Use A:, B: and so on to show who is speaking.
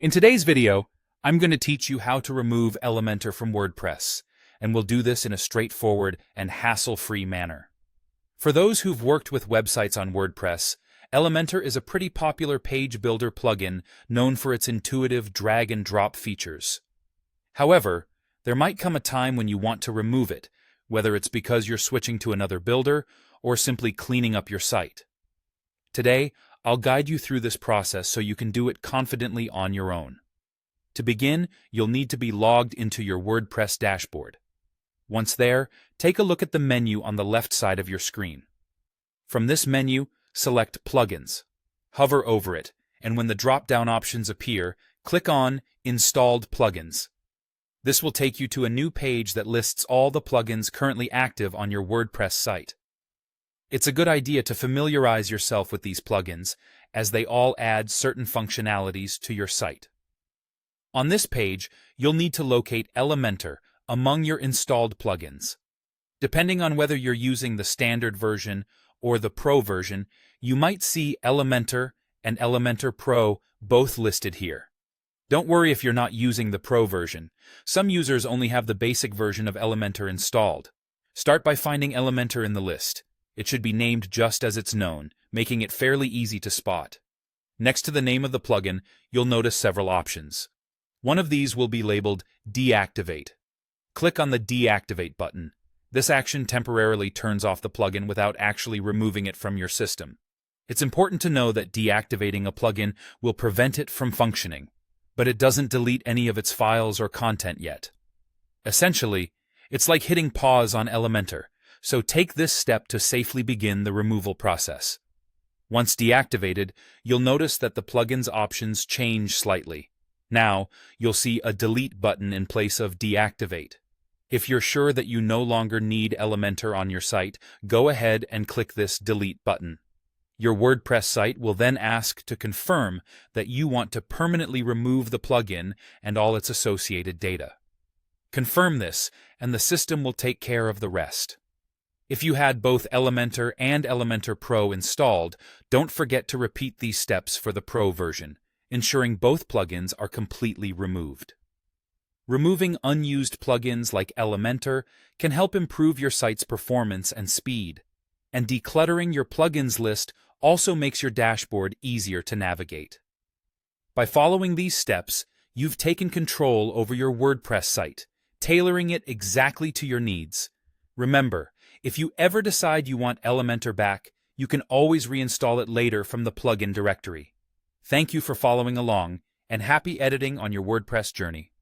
A: In today's video, I'm going to teach you how to remove Elementor from WordPress, and we'll do this in a straightforward and hassle-free manner. For those who've worked with websites on WordPress, Elementor is a pretty popular page builder plugin known for its intuitive drag-and-drop features. However, there might come a time when you want to remove it, whether it's because you're switching to another builder or simply cleaning up your site. Today, I'll guide you through this process so you can do it confidently on your own. To begin, you'll need to be logged into your WordPress dashboard. Once there, take a look at the menu on the left side of your screen. From this menu, select Plugins. Hover over it, and when the drop-down options appear, click on Installed Plugins. This will take you to a new page that lists all the plugins currently active on your WordPress site. It's a good idea to familiarize yourself with these plugins, as they all add certain functionalities to your site. On this page, you'll need to locate Elementor among your installed plugins. Depending on whether you're using the standard version or the Pro version, you might see Elementor and Elementor Pro both listed here. Don't worry if you're not using the Pro version. Some users only have the basic version of Elementor installed. Start by finding Elementor in the list. It should be named just as it's known, making it fairly easy to spot. Next to the name of the plugin, you'll notice several options. One of these will be labeled Deactivate. Click on the Deactivate button. This action temporarily turns off the plugin without actually removing it from your system. It's important to know that deactivating a plugin will prevent it from functioning, but it doesn't delete any of its files or content yet. Essentially, it's like hitting pause on Elementor, so take this step to safely begin the removal process. Once deactivated, you'll notice that the plugin's options change slightly. Now, you'll see a Delete button in place of Deactivate. If you're sure that you no longer need Elementor on your site, go ahead and click this Delete button. Your WordPress site will then ask to confirm that you want to permanently remove the plugin and all its associated data. Confirm this, and the system will take care of the rest. If you had both Elementor and Elementor Pro installed, don't forget to repeat these steps for the Pro version, ensuring both plugins are completely removed. Removing unused plugins like Elementor can help improve your site's performance and speed, and decluttering your plugins list also makes your dashboard easier to navigate. By following these steps, you've taken control over your WordPress site, tailoring it exactly to your needs. Remember, if you ever decide you want Elementor back, you can always reinstall it later from the plugin directory. Thank you for following along, and happy editing on your WordPress journey.